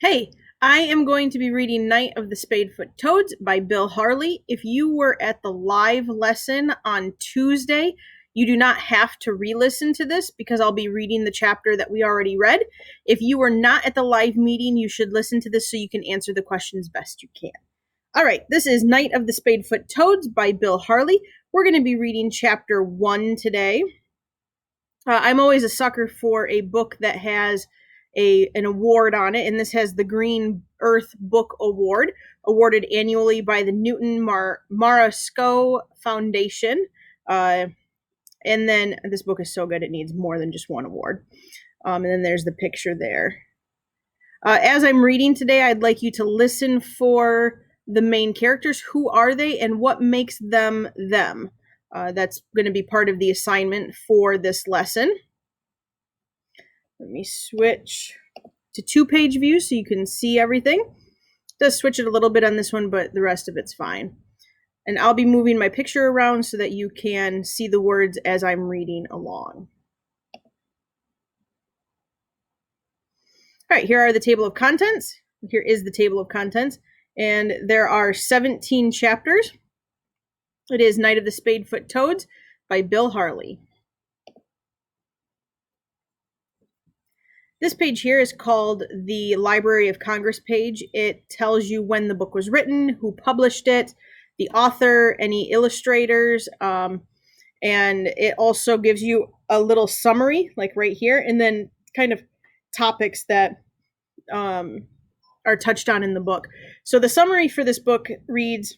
Hey, I am going to be reading Night of the Spadefoot Toads by Bill Harley. If you were at the live lesson on Tuesday, you do not have to re-listen to this because I'll be reading the chapter that we already read. If you were not at the live meeting, you should listen to this so you can answer the questions best you can. All right, this is Night of the Spadefoot Toads by Bill Harley. We're going to be reading chapter 1 today. I'm always a sucker for a book that has an award on it, and this has the Green Earth Book Award, awarded annually by the Newton Marasco Foundation. And then this book is so good it needs more than just one award. And then there's the picture there. As I'm reading today, I'd like you to listen for the main characters. Who are they and what makes them them? That's going to be part of the assignment for this lesson. Let me switch to 2-page view so you can see everything. It does switch it a little bit on this one, but the rest of it's fine. And I'll be moving my picture around so that you can see the words as I'm reading along. All right, here are the table of contents. Here is the table of contents. And there are 17 chapters. It is Night of the Spadefoot Toads by Bill Harley. This page here is called the Library of Congress page. It tells you when the book was written, who published it, the author, any illustrators, and it also gives you a little summary, like right here, and then kind of topics that are touched on in the book. So the summary for this book reads,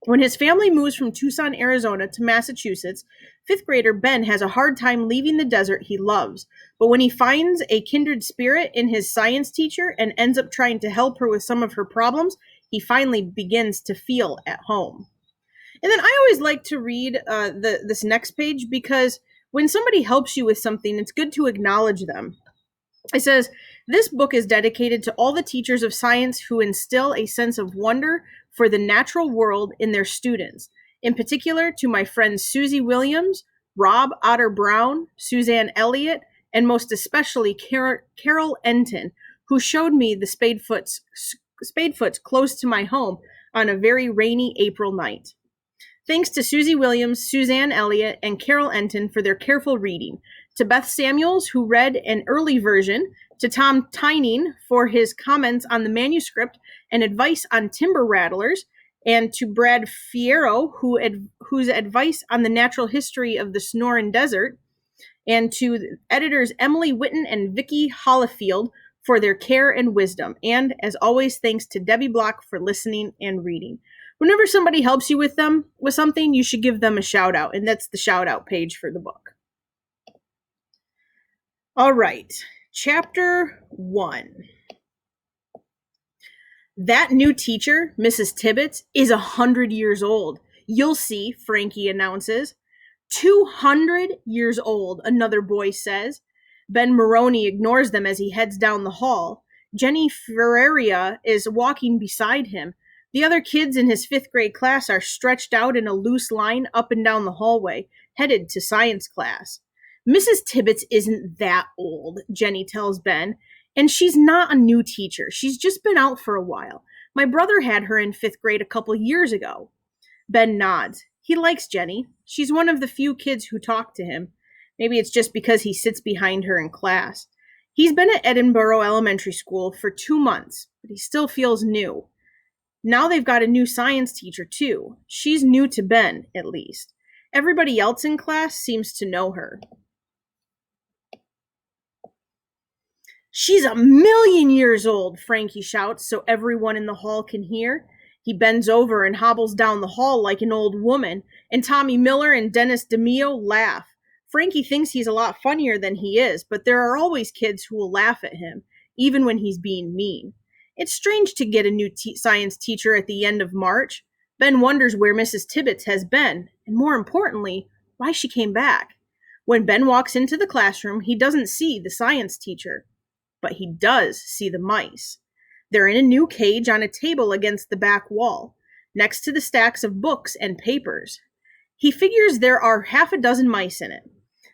when his family moves from Tucson, Arizona to Massachusetts, 5th grader Ben has a hard time leaving the desert he loves. But when he finds a kindred spirit in his science teacher and ends up trying to help her with some of her problems, he finally begins to feel at home. And then I always like to read this next page because when somebody helps you with something, it's good to acknowledge them. It says, this book is dedicated to all the teachers of science who instill a sense of wonder for the natural world in their students. In particular, to my friends Susie Williams, Rob Otter Brown, Suzanne Elliott, and most especially Carol Enton, who showed me the Spadefoots close to my home on a very rainy April night. Thanks to Susie Williams, Suzanne Elliott, and Carol Enton for their careful reading, to Beth Samuels, who read an early version, to Tom Tyning for his comments on the manuscript and advice on timber rattlers, and to Brad Fierro, whose advice on the natural history of the Sonoran Desert, and to editors Emily Witten and Vicki Hollifield for their care and wisdom. And, as always, thanks to Debbie Block for listening and reading. Whenever somebody helps you with something, you should give them a shout out, and that's the shout out page for the book. All right, chapter 1. That new teacher, Mrs. Tibbets, is 100 years old. You'll see, Frankie announces. 200 years old, another boy says. Ben Maroney ignores them as he heads down the hall. Jenny Ferreria is walking beside him. The other kids in his 5th grade class are stretched out in a loose line up and down the hallway, headed to science class. Mrs. Tibbets isn't that old, Jenny tells Ben, and she's not a new teacher. She's just been out for a while. My brother had her in 5th grade a couple years ago. Ben nods. He likes Jenny. She's one of the few kids who talk to him. Maybe it's just because he sits behind her in class. He's been at Edinburgh Elementary School for 2 months, but he still feels new. Now they've got a new science teacher, too. She's new to Ben, at least. Everybody else in class seems to know her. She's 1,000,000 years old, Frankie shouts so everyone in the hall can hear. He bends over and hobbles down the hall like an old woman, and Tommy Miller and Dennis DeMio laugh. Frankie thinks he's a lot funnier than he is, but there are always kids who will laugh at him, even when he's being mean. It's strange to get a new science teacher at the end of March. Ben wonders where Mrs. Tibbets has been, and more importantly, why she came back. When Ben walks into the classroom, he doesn't see the science teacher, but he does see the mice. They're in a new cage on a table against the back wall, next to the stacks of books and papers. He figures there are 6 mice in it.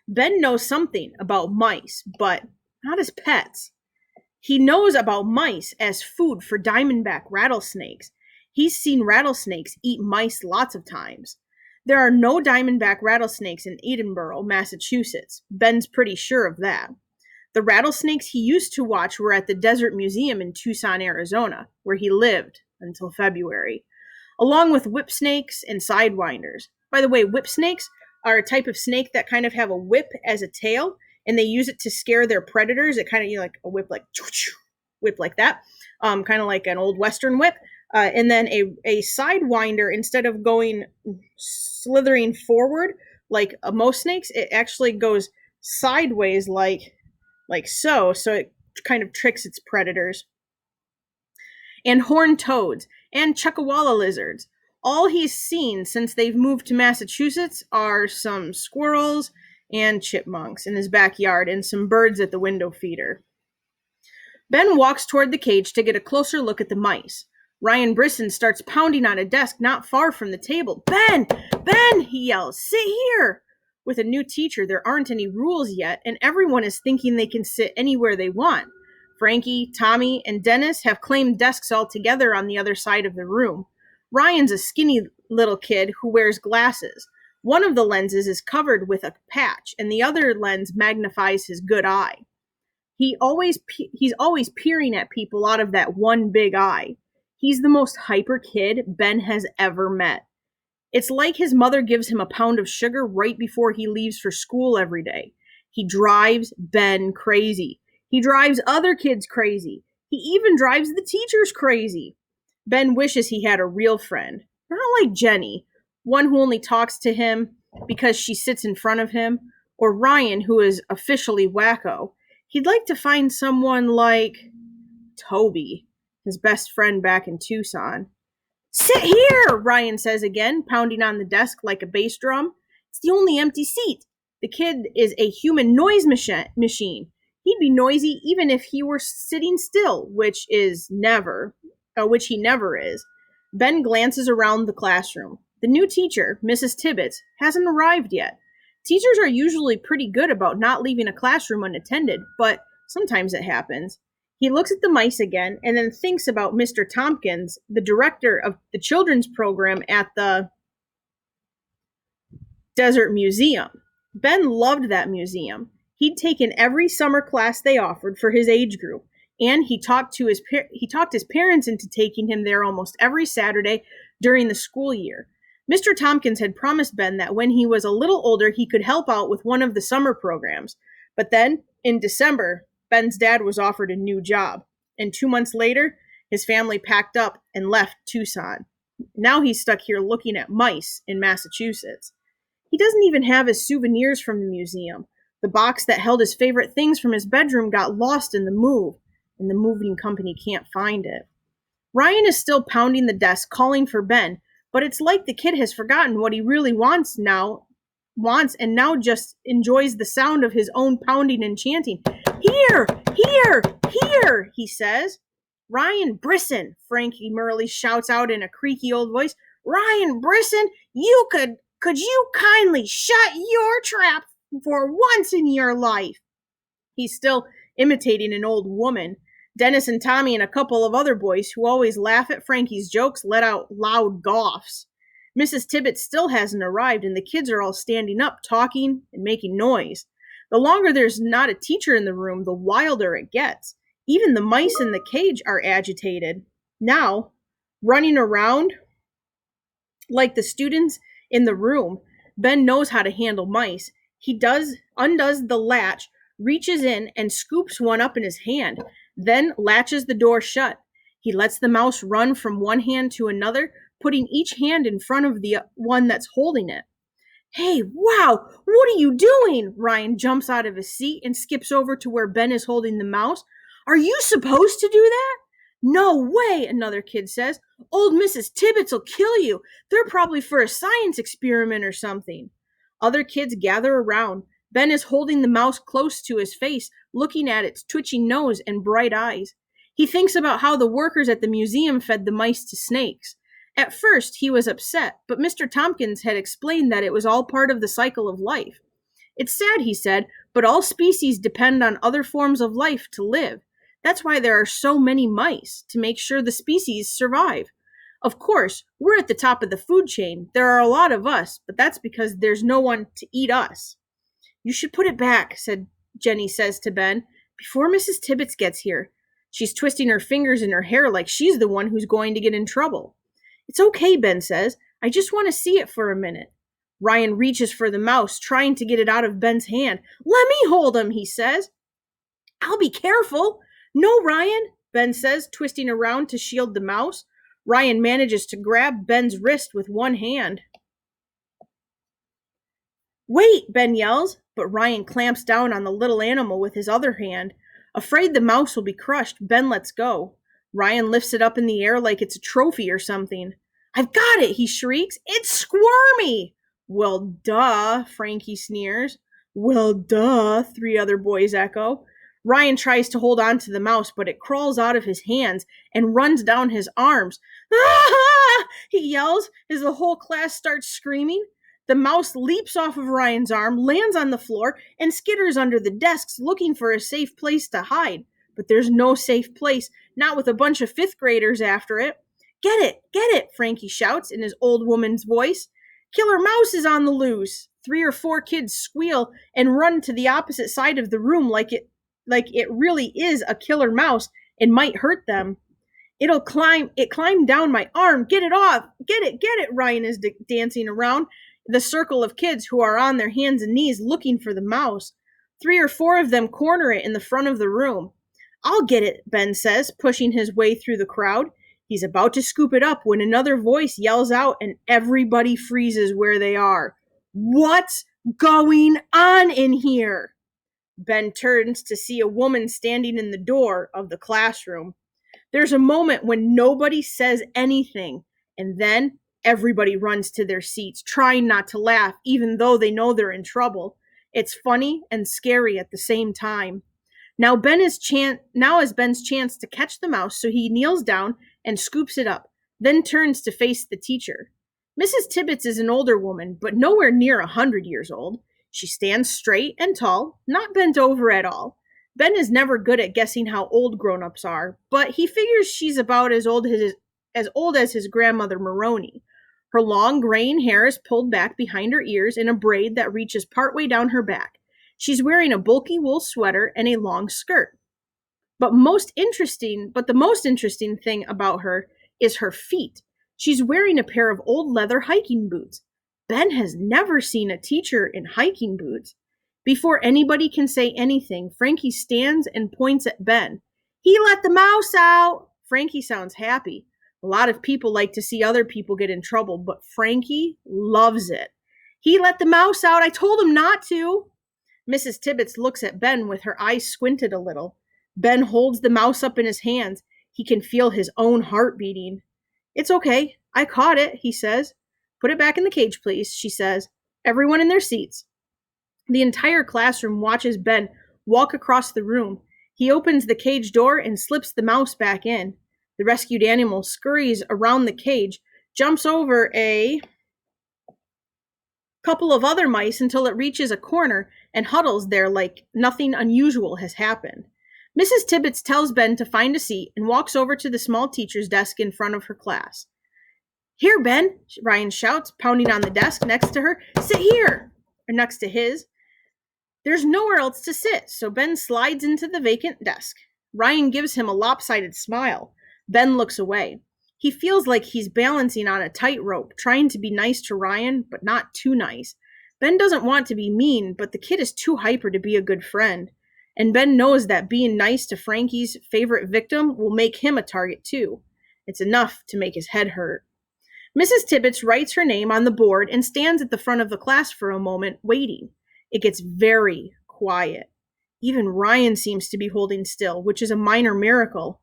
Ben knows something about mice, but not as pets. He knows about mice as food for diamondback rattlesnakes. He's seen rattlesnakes eat mice lots of times. There are no diamondback rattlesnakes in Edinburgh, Massachusetts. Ben's pretty sure of that. The rattlesnakes he used to watch were at the Desert Museum in Tucson, Arizona, where he lived until February, along with whip snakes and sidewinders. By the way, whip snakes are a type of snake that kind of have a whip as a tail, and they use it to scare their predators. It kind of, like a whip, like whip like that, kind of like an old Western whip. And then a sidewinder, instead of going slithering forward like most snakes, it actually goes sideways like so it kind of tricks its predators. And horned toads and chuckawalla lizards. All he's seen since they've moved to Massachusetts are some squirrels and chipmunks in his backyard and some birds at the window feeder. Ben walks toward the cage to get a closer look at the mice. Ryan Brisson starts pounding on a desk not far from the table. Ben! Ben! He yells. Sit here! With a new teacher, there aren't any rules yet, and everyone is thinking they can sit anywhere they want. Frankie, Tommy, and Dennis have claimed desks all together on the other side of the room. Ryan's a skinny little kid who wears glasses. One of the lenses is covered with a patch, and the other lens magnifies his good eye. He's always peering at people out of that one big eye. He's the most hyper kid Ben has ever met. It's like his mother gives him a pound of sugar right before he leaves for school every day. He drives Ben crazy. He drives other kids crazy. He even drives the teachers crazy. Ben wishes he had a real friend. Not like Jenny, one who only talks to him because she sits in front of him, or Ryan, who is officially wacko. He'd like to find someone like Toby, his best friend back in Tucson. Sit here, Ryan says again, pounding on the desk like a bass drum. It's the only empty seat. The kid is a human noise machine. He'd be noisy even if he were sitting still, which he never is. Ben glances around the classroom. The new teacher, Mrs. Tibbetts, hasn't arrived yet. Teachers are usually pretty good about not leaving a classroom unattended, but sometimes it happens. He looks at the mice again and then thinks about Mr. Tompkins, the director of the children's program at the Desert Museum. Ben loved that museum. He'd taken every summer class they offered for his age group, and he talked his parents into taking him there almost every Saturday during the school year. Mr. Tompkins had promised Ben that when he was a little older, he could help out with one of the summer programs. But then, in December, Ben's dad was offered a new job, and 2 months later, his family packed up and left Tucson. Now he's stuck here looking at mice in Massachusetts. He doesn't even have his souvenirs from the museum. The box that held his favorite things from his bedroom got lost in the move, and the moving company can't find it. Ryan is still pounding the desk, calling for Ben, but it's like the kid has forgotten what he really wants and now just enjoys the sound of his own pounding and chanting. Here, here, here, he says. Ryan Brisson, Frankie Murley shouts out in a creaky old voice. Ryan Brisson, could you kindly shut your trap for once in your life? He's still imitating an old woman. Dennis and Tommy and a couple of other boys who always laugh at Frankie's jokes let out loud goughs. Mrs. Tibbetts still hasn't arrived, and the kids are all standing up, talking and making noise. The longer there's not a teacher in the room, the wilder it gets. Even the mice in the cage are agitated. Now, running around like the students in the room, Ben knows how to handle mice. He undoes the latch, reaches in, and scoops one up in his hand, then latches the door shut. He lets the mouse run from one hand to another, putting each hand in front of the one that's holding it. Hey, wow, what are you doing? Ryan jumps out of his seat and skips over to where Ben is holding the mouse. Are you supposed to do that? No way, another kid says. Old Mrs. Tibbetts will kill you. They're probably for a science experiment or something. Other kids gather around. Ben is holding the mouse close to his face, looking at its twitching nose and bright eyes. He thinks about how the workers at the museum fed the mice to snakes. At first, he was upset, but Mr. Tompkins had explained that it was all part of the cycle of life. It's sad, he said, but all species depend on other forms of life to live. That's why there are so many mice, to make sure the species survive. Of course, we're at the top of the food chain. There are a lot of us, but that's because there's no one to eat us. You should put it back, Jenny says to Ben, before Mrs. Tibbets gets here. She's twisting her fingers in her hair like she's the one who's going to get in trouble. It's okay, Ben says. I just want to see it for a minute. Ryan reaches for the mouse, trying to get it out of Ben's hand. Let me hold him, he says. I'll be careful. No, Ryan, Ben says, twisting around to shield the mouse. Ryan manages to grab Ben's wrist with one hand. Wait, Ben yells, but Ryan clamps down on the little animal with his other hand. Afraid the mouse will be crushed, Ben lets go. Ryan lifts it up in the air like it's a trophy or something. I've got it, he shrieks. It's squirmy! Well, duh, Frankie sneers. Well, duh, three other boys echo. Ryan tries to hold on to the mouse, but it crawls out of his hands and runs down his arms. Ah! He yells as the whole class starts screaming. The mouse leaps off of Ryan's arm, lands on the floor, and skitters under the desks looking for a safe place to hide. But there's no safe place, not with a bunch of fifth graders after it. Get it, Frankie shouts in his old woman's voice. Killer Mouse is on the loose. 3 or 4 kids squeal and run to the opposite side of the room like it really is a killer mouse and might hurt them. It climbed down my arm. Get it off. Get it, Ryan is dancing around the circle of kids who are on their hands and knees looking for the mouse. 3 or 4 of them corner it in the front of the room. I'll get it, Ben says, pushing his way through the crowd. He's about to scoop it up when another voice yells out and everybody freezes where they are. What's going on in here? Ben turns to see a woman standing in the door of the classroom. There's a moment when nobody says anything, and then everybody runs to their seats, trying not to laugh, even though they know they're in trouble. It's funny and scary at the same time. Now is Ben's chance to catch the mouse, so he kneels down and scoops it up, then turns to face the teacher. Mrs. Tibbets is an older woman, but nowhere near 100 years old. She stands straight and tall, not bent over at all. Ben is never good at guessing how old grown-ups are, but he figures she's about as old as his grandmother Maroney. Her long graying hair is pulled back behind her ears in a braid that reaches partway down her back. She's wearing a bulky wool sweater and a long skirt. But the most interesting thing about her is her feet. She's wearing a pair of old leather hiking boots. Ben has never seen a teacher in hiking boots. Before anybody can say anything, Frankie stands and points at Ben. He let the mouse out! Frankie sounds happy. A lot of people like to see other people get in trouble, but Frankie loves it. He let the mouse out. I told him not to. Mrs. Tibbets looks at Ben with her eyes squinted a little. Ben holds the mouse up in his hands. He can feel his own heart beating. It's okay. I caught it, he says. Put it back in the cage, please, she says. Everyone in their seats. The entire classroom watches Ben walk across the room. He opens the cage door and slips the mouse back in. The rescued animal scurries around the cage, jumps over a couple of other mice until it reaches a corner and huddles there like nothing unusual has happened. Mrs. Tibbets tells Ben to find a seat and walks over to the small teacher's desk in front of her class. Here, Ben, Ryan shouts, pounding on the desk next to her. Sit here, or next to his. There's nowhere else to sit, so Ben slides into the vacant desk. Ryan gives him a lopsided smile. Ben looks away. He feels like he's balancing on a tightrope, trying to be nice to Ryan, but not too nice. Ben doesn't want to be mean, but the kid is too hyper to be a good friend. And Ben knows that being nice to Frankie's favorite victim will make him a target too. It's enough to make his head hurt. Mrs. Tibbets writes her name on the board and stands at the front of the class for a moment, waiting. It gets very quiet. Even Ryan seems to be holding still, which is a minor miracle.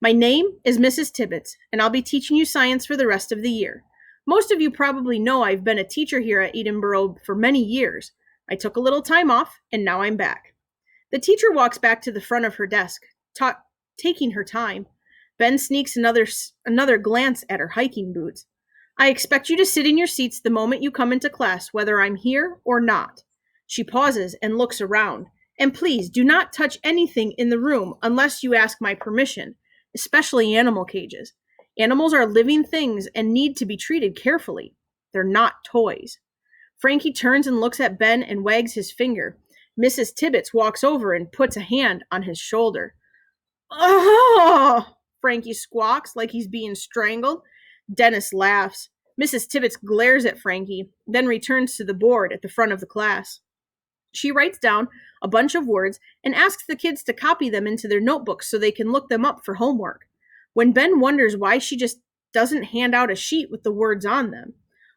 My name is Mrs. Tibbets, and I'll be teaching you science for the rest of the year. Most of you probably know I've been a teacher here at Edinburgh for many years. I took a little time off, and now I'm back. The teacher walks back to the front of her desk, taking her time. Ben sneaks another glance at her hiking boots. I expect you to sit in your seats the moment you come into class, whether I'm here or not. She pauses and looks around. And please do not touch anything in the room unless you ask my permission, especially animal cages. Animals are living things and need to be treated carefully. They're not toys. Frankie turns and looks at Ben and wags his finger. Mrs. Tibbets walks over and puts a hand on his shoulder. Oh! Frankie squawks like he's being strangled. Dennis laughs. Mrs. Tibbets glares at Frankie, then returns to the board at the front of the class. She writes down a bunch of words and asks the kids to copy them into their notebooks so they can look them up for homework. When Ben wonders why she just doesn't hand out a sheet with the words on them.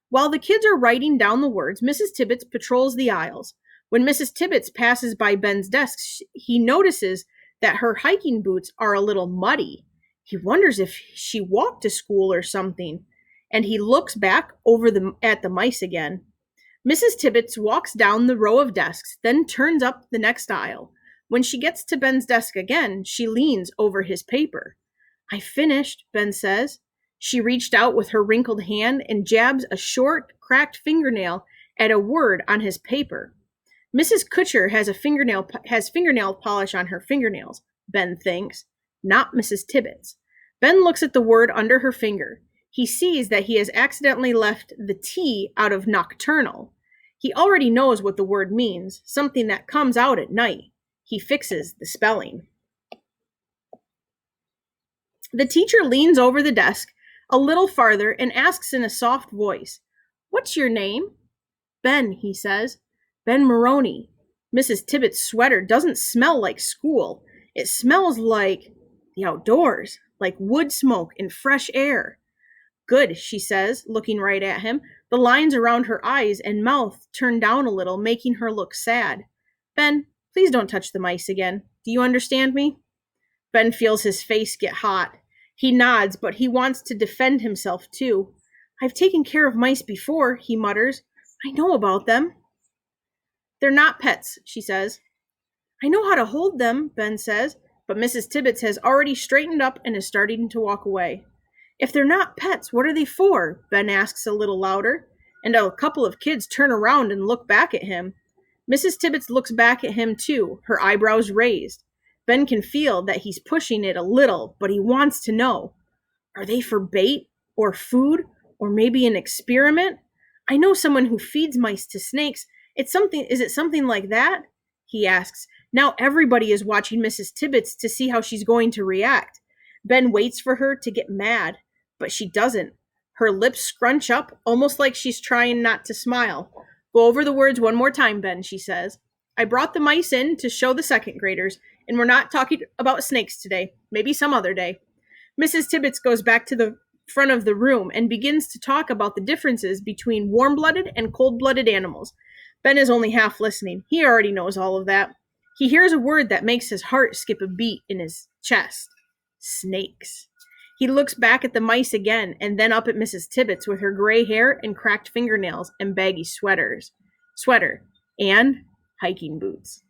While the kids are writing down the words, Mrs. Tibbets patrols the aisles. When Mrs. Tibbets passes by Ben's desk, he notices that her hiking boots are a little muddy. He wonders if she walked to school or something, and he looks back at the mice again. Mrs. Tibbets walks down the row of desks, then turns up the next aisle. When she gets to Ben's desk again, she leans over his paper. I finished, Ben says. She reached out with her wrinkled hand and jabs a short, cracked fingernail at a word on his paper. Mrs. Kutcher has fingernail polish on her fingernails, Ben thinks, not Mrs. Tibbets. Ben looks at the word under her finger. He sees that he has accidentally left the T out of nocturnal. He already knows what the word means, something that comes out at night. He fixes the spelling. The teacher leans over the desk a little farther and asks in a soft voice, What's your name? Ben, he says. Ben Maroney. Mrs. Tibbets' sweater doesn't smell like school. It smells like the outdoors, like wood smoke and fresh air. Good, she says, looking right at him. The lines around her eyes and mouth turn down a little, making her look sad. Ben, please don't touch the mice again. Do you understand me? Ben feels his face get hot. He nods, but he wants to defend himself too. I've taken care of mice before, he mutters. I know about them. They're not pets, she says. I know how to hold them, Ben says, but Mrs. Tibbets has already straightened up and is starting to walk away. If they're not pets, what are they for? Ben asks a little louder, and a couple of kids turn around and look back at him. Mrs. Tibbets looks back at him too, her eyebrows raised. Ben can feel that he's pushing it a little, but he wants to know. Are they for bait, or food, or maybe an experiment? I know someone who feeds mice to snakes. Is it something like that? He asks. Now everybody is watching Mrs. Tibbets to see how she's going to react. Ben waits for her to get mad, but she doesn't. Her lips scrunch up, almost like she's trying not to smile. Go over the words one more time, Ben, she says. I brought the mice in to show the second graders, and we're not talking about snakes today. Maybe some other day. Mrs. Tibbets goes back to the front of the room and begins to talk about the differences between warm-blooded and cold-blooded animals. Ben is only half listening. He already knows all of that. He hears a word that makes his heart skip a beat in his chest. Snakes. He looks back at the mice again and then up at Mrs. Tibbets with her gray hair and cracked fingernails and baggy sweater and hiking boots.